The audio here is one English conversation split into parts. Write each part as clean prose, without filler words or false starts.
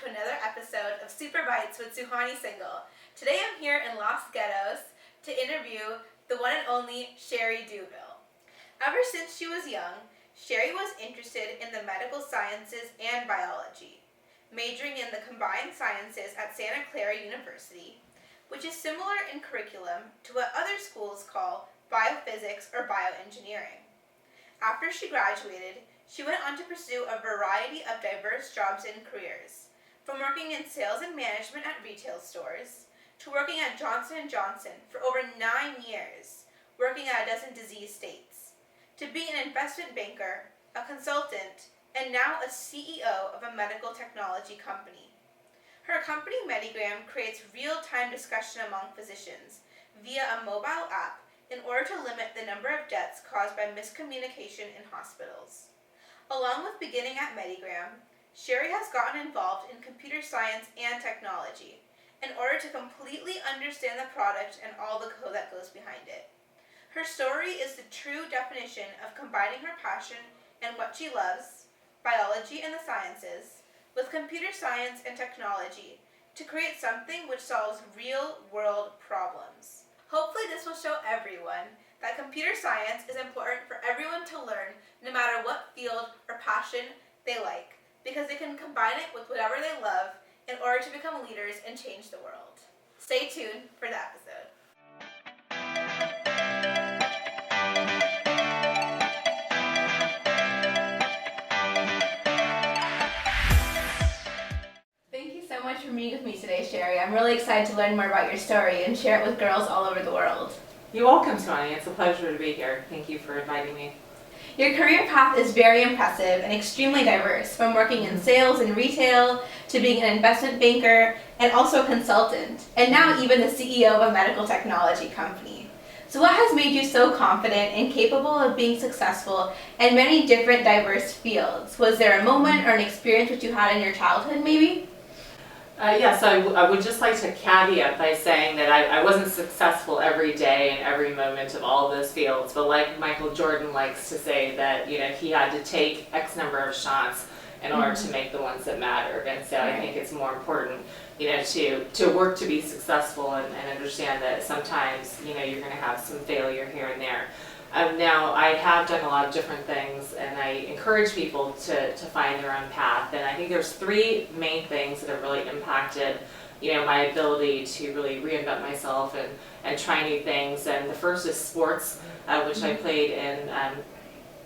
to another episode of Super Bytes with Suhani Singhal. Today I'm here in Los Gatos to interview the one and only Sherri Douville. Ever since she was young, Sherri was interested in the medical sciences and biology, majoring in the combined sciences at Santa Clara University, which is similar in curriculum to what other schools call biophysics or bioengineering. After she graduated, she went on to pursue a variety of diverse jobs and careers, from working in sales and management at retail stores, to working at Johnson & Johnson for over 9 years, working at a dozen disease states, to being an investment banker, a consultant, and now a CEO of a medical technology company. Her company, Medigram, creates real-time discussion among physicians via a mobile app in order to limit the number of deaths caused by miscommunication in hospitals. Along with beginning at Medigram, Sherri has gotten involved in computer science and technology in order to completely understand the product and all the code that goes behind it. Her story is the true definition of combining her passion and what she loves, biology and the sciences, with computer science and technology to create something which solves real-world problems. Hopefully this will show everyone that computer science is important for everyone to learn no matter what field or passion they like, because they can combine it with whatever they love in order to become leaders and change the world. Stay tuned for the episode. Thank you so much for meeting with me today, Sherri. I'm really excited to learn more about your story and share it with girls all over the world. You're welcome, Suhani. It's a pleasure to be here. Thank you for inviting me. Your career path is very impressive and extremely diverse, from working in sales and retail to being an investment banker and also a consultant, and now even the CEO of a medical technology company. So what has made you so confident and capable of being successful in many different diverse fields? Was there a moment or an experience which you had in your childhood maybe? Yes, I would just like to caveat by saying that I wasn't successful every day and every moment of all those fields, but like Michael Jordan likes to say that, he had to take X number of shots in order to make the ones that mattered. And so I think it's more important, to work to be successful and understand that sometimes, you're going to have some failure here and there. Now, I have done a lot of different things, and I encourage people to find their own path. And I think there's 3 main things that have really impacted, my ability to really reinvent myself and try new things. And the first is sports, which I played in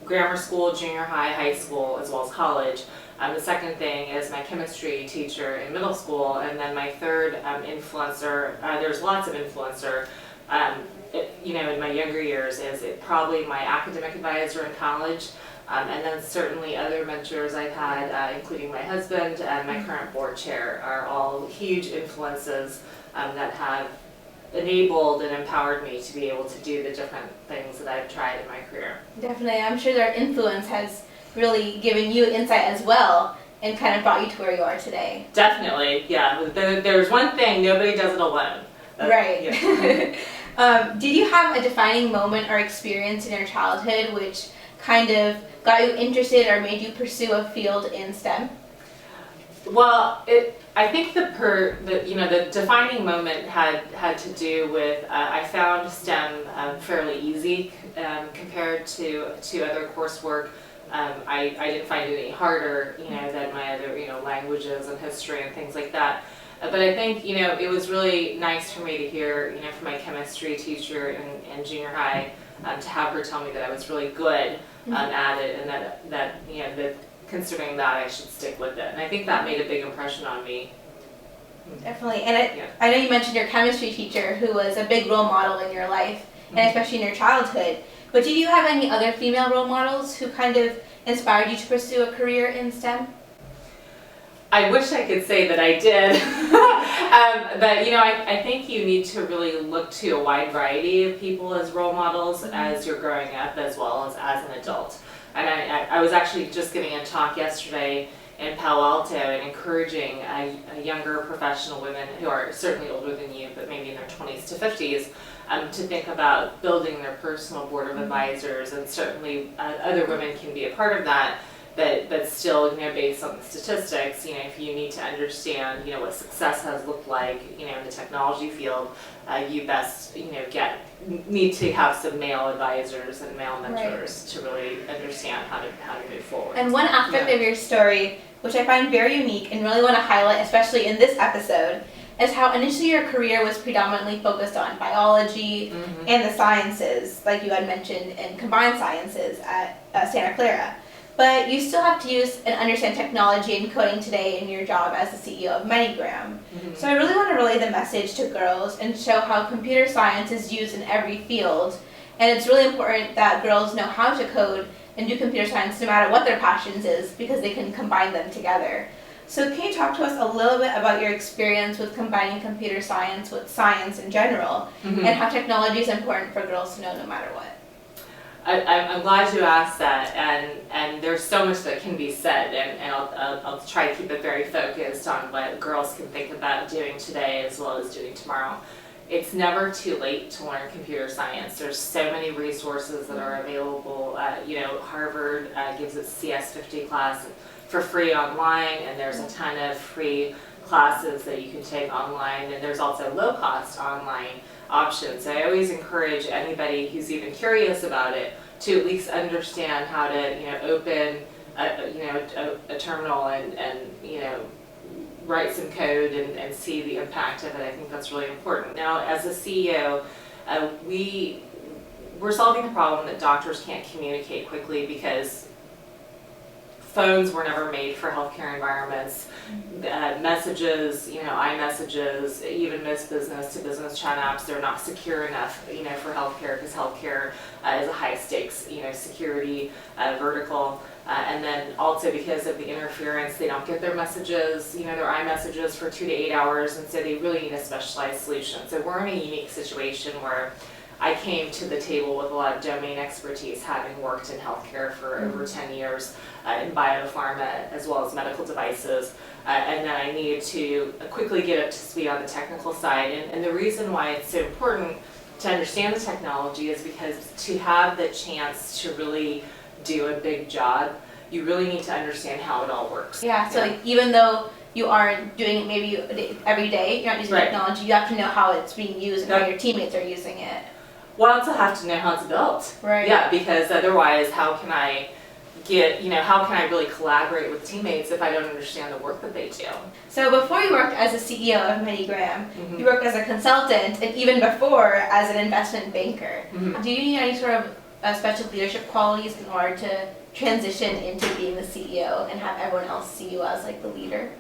grammar school, junior high, high school, as well as college. The second thing is my chemistry teacher in middle school. And then my third influencer, there's lots of influencer, in my younger years, is probably my academic advisor in college, and then certainly other mentors I've had, including my husband and my current board chair, are all huge influences that have enabled and empowered me to be able to do the different things that I've tried in my career. Definitely. I'm sure their influence has really given you insight as well and kind of brought you to where you are today. Definitely, yeah. There's one thing, nobody does it alone. Right. Yeah. Did you have a defining moment or experience in your childhood which kind of got you interested or made you pursue a field in STEM? Well, I think the defining moment had to do with I found STEM fairly easy compared to other coursework. I didn't find it any harder, than my other languages and history and things like that. But I think, it was really nice for me to hear, from my chemistry teacher in junior high, to have her tell me that I was really good at it, and that considering that I should stick with it. And I think that made a big impression on me. Definitely. And I know you mentioned your chemistry teacher, who was a big role model in your life, and especially in your childhood. But did you have any other female role models who kind of inspired you to pursue a career in STEM? I wish I could say that I did, but I think you need to really look to a wide variety of people as role models as you're growing up, as well as an adult. And I was actually just giving a talk yesterday in Palo Alto and encouraging younger professional women who are certainly older than you, but maybe in their 20s to 50s, to think about building their personal board of advisors, and certainly other women can be a part of that. but still, based on the statistics, if you need to understand, what success has looked like, in the technology field, you best, need to have some male advisors and male mentors to really understand how to move forward. And one aspect of your story, which I find very unique and really want to highlight, especially in this episode, is how initially your career was predominantly focused on biology and the sciences, like you had mentioned, and combined sciences at Santa Clara. But you still have to use and understand technology and coding today in your job as the CEO of Medigram. So I really want to relay the message to girls and show how computer science is used in every field. And it's really important that girls know how to code and do computer science no matter what their passions is, because they can combine them together. So can you talk to us a little bit about your experience with combining computer science with science in general, and how technology is important for girls to know no matter what? I'm glad you asked that, and there's so much that can be said, and I'll try to keep it very focused on what girls can think about doing today as well as doing tomorrow. It's never too late to learn computer science. There's so many resources that are available. Harvard gives its CS50 class for free online, and there's a ton of free classes that you can take online, and there's also low-cost online options. I always encourage anybody who's even curious about it to at least understand how to open a terminal and write some code and see the impact of it. I think that's really important. Now, as a CEO, we're solving the problem that doctors can't communicate quickly because phones were never made for healthcare environments. Messages, iMessages, even most business-to-business chat apps, they're not secure enough, for healthcare, because healthcare is a high-stakes, security vertical. And then also because of the interference, they don't get their messages, their iMessages for 2 to 8 hours, and so they really need a specialized solution. So we're in a unique situation where I came to the table with a lot of domain expertise, having worked in healthcare for over 10 years in biopharma as well as medical devices. And then I needed to quickly get up to speed on the technical side. And the reason why it's so important to understand the technology is because to have the chance to really do a big job, you really need to understand how it all works. Yeah, so like, even though you aren't doing it maybe every day, you're not using technology, you have to know how it's being used and how your teammates are using it. Well, I also have to know how it's built. Right. Yeah, because otherwise how can I really collaborate with teammates if I don't understand the work that they do? So before you worked as a CEO of Medigram, you worked as a consultant, and even before as an investment banker. Do you need any sort of special leadership qualities in order to transition into being the CEO and have everyone else see you as like the leader?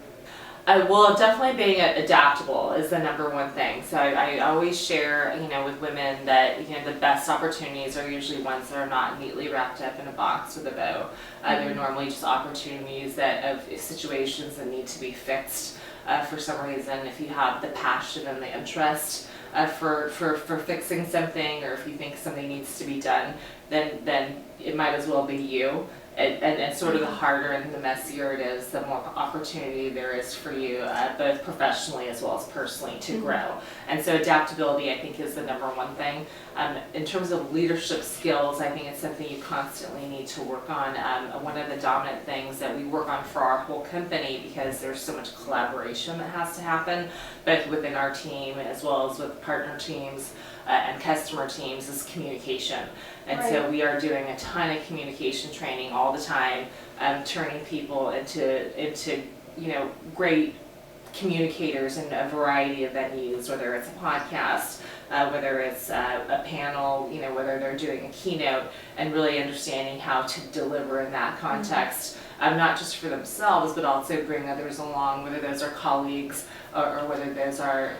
Well, definitely being adaptable is the number one thing. So I always share, with women that, the best opportunities are usually ones that are not neatly wrapped up in a box with a bow. They're normally just opportunities of situations that need to be fixed for some reason. If you have the passion and the interest for fixing something, or if you think something needs to be done, then it might as well be you. And sort of the harder and the messier it is, the more opportunity there is for you, both professionally as well as personally, to grow. And so adaptability, I think, is the number one thing. In terms of leadership skills, I think it's something you constantly need to work on. One of the dominant things that we work on for our whole company, because there's so much collaboration that has to happen, both within our team as well as with partner teams and customer teams, is communication. And so we are doing a ton of communication training all the time, turning people into great communicators in a variety of venues, whether it's a podcast, whether it's a panel, whether they're doing a keynote, and really understanding how to deliver in that context, not just for themselves, but also bring others along, whether those are colleagues or whether those are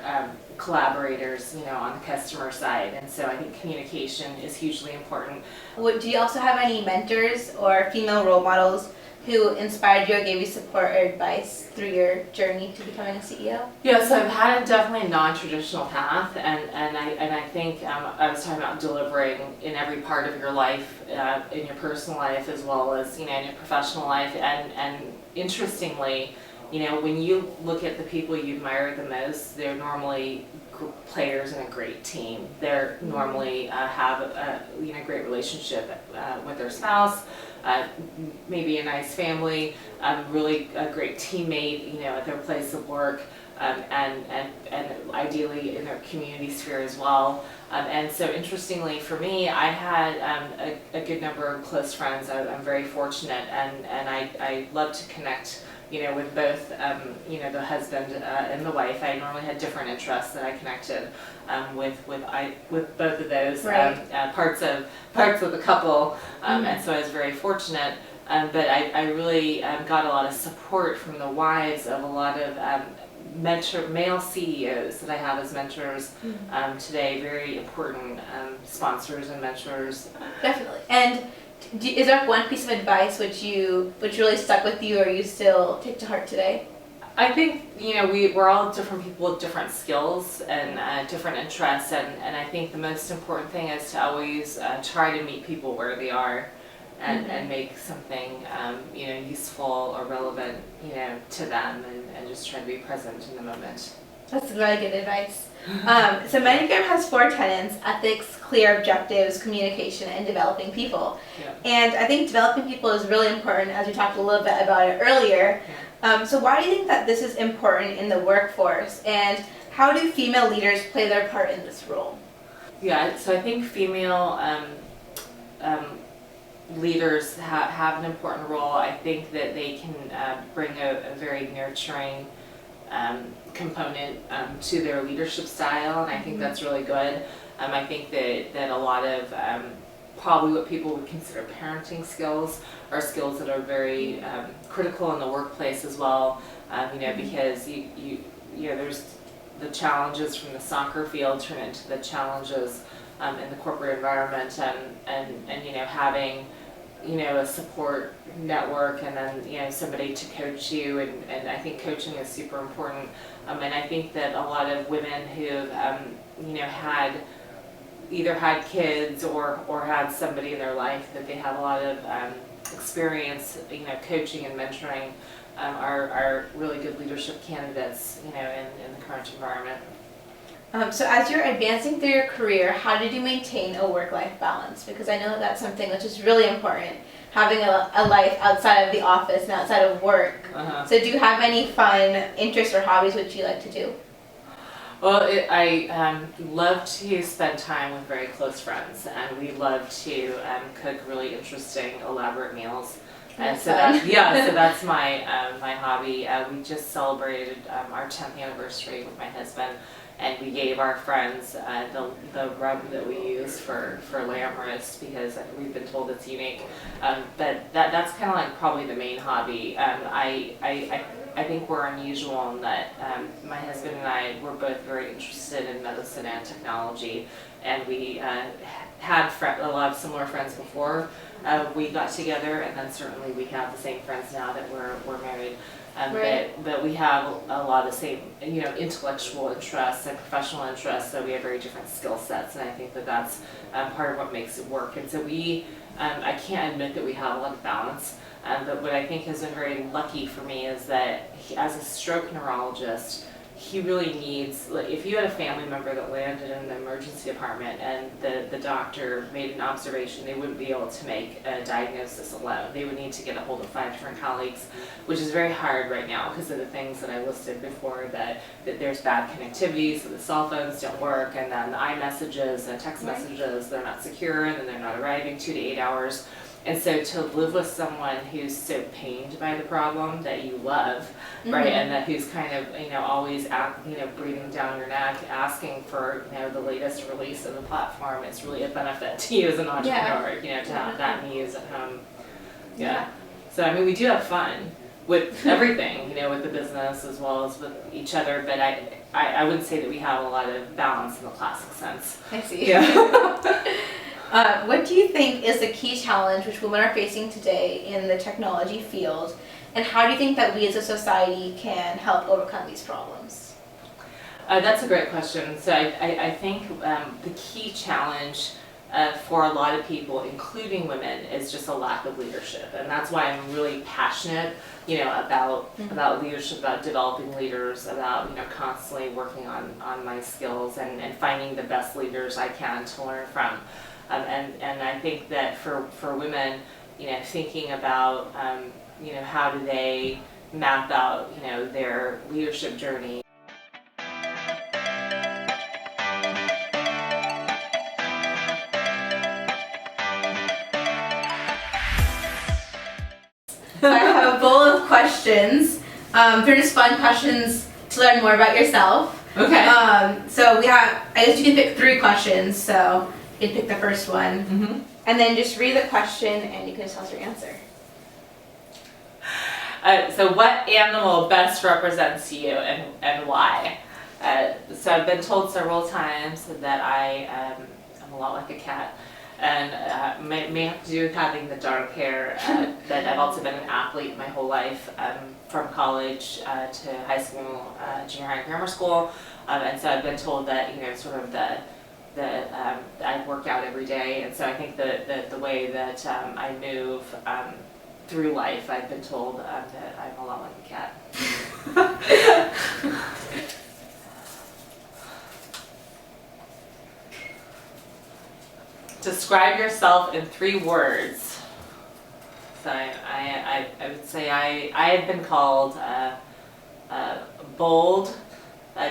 collaborators, on the customer side. And so I think communication is hugely important. Do you also have any mentors or female role models who inspired you or gave you support or advice through your journey to becoming a CEO? Yeah, so I've had definitely a non-traditional path, and I think I was talking about delivering in every part of your life, in your personal life as well as in your professional life, and interestingly, when you look at the people you admire the most, they're normally players in a great team. They're normally have a great relationship with their spouse, maybe a nice family, really a great teammate, at their place of work, and ideally in their community sphere as well. And so interestingly for me, I had a good number of close friends. I'm very fortunate, and I love to connect with both, the husband and the wife. I normally had different interests that I connected with both of those parts of the couple, and so I was very fortunate. But I really got a lot of support from the wives of a lot of male CEOs that I have as mentors today. Very important sponsors and mentors. Definitely. And is there one piece of advice which really stuck with you, or you still take to heart today? I think we're all different people with different skills and different interests, and I think the most important thing is to always try to meet people where they are, and make something useful or relevant to them, and just try to be present in the moment. That's really good advice. So Medigram has 4 tenets: ethics, clear objectives, communication, and developing people. Yeah. And I think developing people is really important, as we talked a little bit about it earlier. Yeah. So why do you think that this is important in the workforce, and how do female leaders play their part in this role? Yeah, so I think female leaders have an important role. I think that they can bring a very nurturing component to their leadership style, and I think that's really good. I think that a lot of probably what people would consider parenting skills are skills that are very critical in the workplace as well. Because there's the challenges from the soccer field turn into the challenges in the corporate environment, and having a support network, and then somebody to coach you, and I think coaching is super important. And I think that a lot of women who've had either had kids or had somebody in their life that they have a lot of experience coaching and mentoring are really good leadership candidates in the current environment. So as you're advancing through your career, how did you maintain a work-life balance? Because I know that's something which is really important, having a life outside of the office and outside of work. So do you have any fun interests or hobbies which you like to do? Well, I love to spend time with very close friends, and we love to cook really interesting, elaborate meals. And so that's my my hobby. We just celebrated our 10th anniversary with my husband, and we gave our friends the rub that we use for lamb roast, because we've been told it's unique. But that's kind of like probably the main hobby. I think we're unusual in that my husband and I were both very interested in medicine and technology, and we had a lot of similar friends before we got together, and then certainly we have the same friends now that we're married. But we have a lot of the same intellectual interests and professional interests, so we have very different skill sets, and I think that's part of what makes it work. And so I can't admit that we have a lot of balance. But what I think has been very lucky for me is that as a stroke neurologist, he really needs, if you had a family member that landed in the emergency department and the doctor made an observation, they wouldn't be able to make a diagnosis alone. They would need to get a hold of 5 different colleagues, which is very hard right now because of the things that I listed before, that there's bad connectivity, so the cell phones don't work, and then the iMessages and text messages, they're not secure, and then they're not arriving 2 to 8 hours. And so to live with someone who's so pained by the problem that you love, right, and that who's kind of always breathing down your neck, asking for the latest release of the platform, it's really a benefit to you as an entrepreneur, to have that news at home. So I mean, we do have fun with everything, with the business as well as with each other, but I wouldn't say that we have a lot of balance in the classic sense. I see. What do you think is the key challenge which women are facing today in the technology field, and how do you think that we as a society can help overcome these problems? That's a great question. So I think the key challenge for a lot of people, including women, is just a lack of leadership, and that's why I'm really passionate, about leadership, about developing leaders, about constantly working on my skills and finding the best leaders I can to learn from. And I think that for women, thinking about, how do they map out, their leadership journey. So I have a bowl of questions. They're just fun questions to learn more about yourself. Okay. So I guess you can pick 3 questions, so you can pick the first one. Mm-hmm. And then just read the question and you can just tell us your answer. So what animal best represents you and why? So I've been told several times that I'm a lot like a cat, and may have to do with having the dark hair. That I've also been an athlete my whole life, from college to high school, junior high and grammar school, and so I've been told that sort of I work out every day, and so I think the way that I move through life, I've been told that I'm a lot like a cat. Describe yourself in 3 words. So I would say I have been called bold,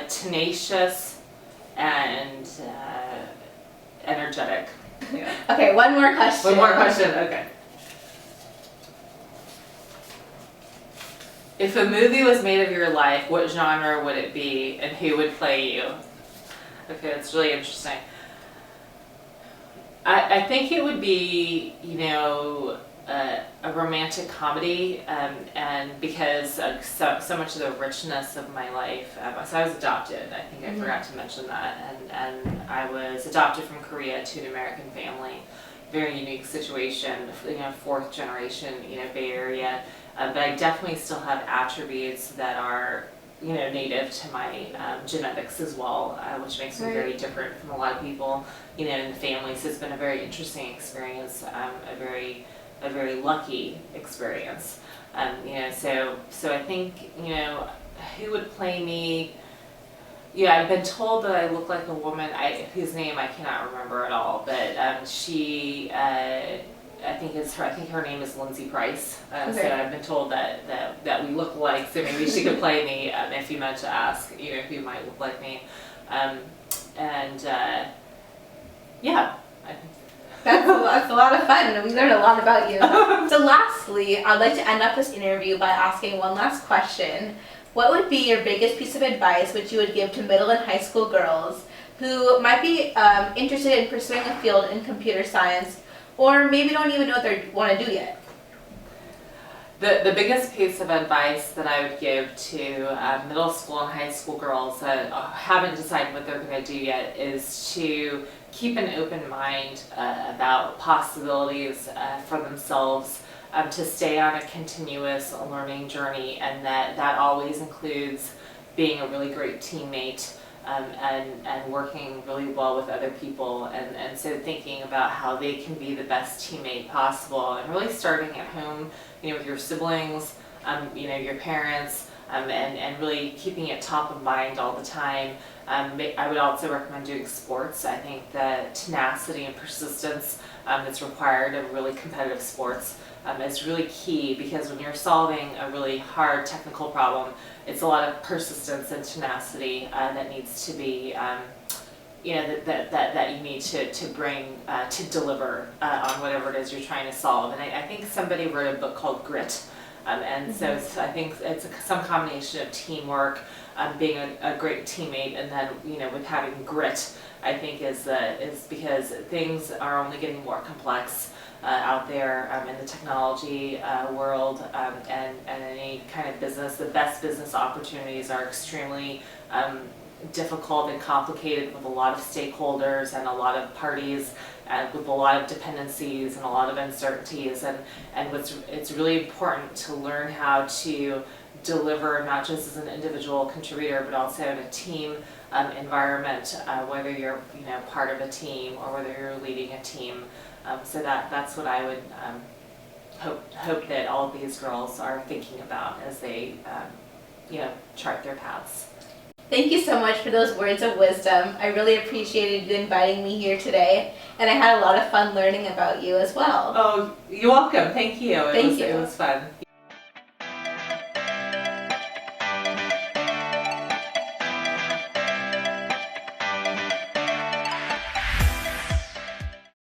tenacious, and energetic. Yeah. Okay, one more question. One more question, okay. If a movie was made of your life, what genre would it be and who would play you? Okay, that's really interesting. I think it would be, a romantic comedy, and because of so much of the richness of my life. So I was adopted. I think I forgot to mention that, and I was adopted from Korea to an American family. Very unique situation, 4th generation, Bay Area. But I definitely still have attributes that are, native to my genetics as well, which makes me very different from a lot of people, in the family. So it's been a very interesting experience, a very lucky experience. So I think, who would play me? Yeah, I've been told that I look like a woman whose name I cannot remember at all, but she. I think her name is Lindsay Price. So I've been told that we look alike. So maybe she could play me if you meant to ask, who might look like me. Yeah, I think that's a lot of fun, and we learned a lot about you. So lastly, I'd like to end up this interview by asking one last question. What would be your biggest piece of advice which you would give to middle and high school girls who might be interested in pursuing a field in computer science, or maybe don't even know what they want to do yet? The biggest piece of advice that I would give to middle school and high school girls that haven't decided what they're going to do yet is to keep an open mind about possibilities for themselves, to stay on a continuous learning journey, and that always includes being a really great teammate, and working really well with other people, and so thinking about how they can be the best teammate possible, and really starting at home, with your siblings, your parents, and really keeping it top of mind all the time. I would also recommend doing sports. I think that tenacity and persistence that's required of really competitive sports is really key, because when you're solving a really hard technical problem, it's a lot of persistence and tenacity that needs to be, that you need to bring to deliver on whatever it is you're trying to solve. And I think somebody wrote a book called Grit. So I think it's some combination of teamwork, being a great teammate, and then with having grit, I think is because things are only getting more complex out there in the technology world, and any kind of business. The best business opportunities are extremely difficult and complicated, with a lot of stakeholders and a lot of parties, with a lot of dependencies and a lot of uncertainties, and it's really important to learn how to deliver, not just as an individual contributor, but also in a team environment, whether you're part of a team or whether you're leading a team. So that's what I would hope that all of these girls are thinking about as they chart their paths. Thank you so much for those words of wisdom. I really appreciated you inviting me here today, and I had a lot of fun learning about you as well. Oh, you're welcome. Thank you. Thank you. It was fun.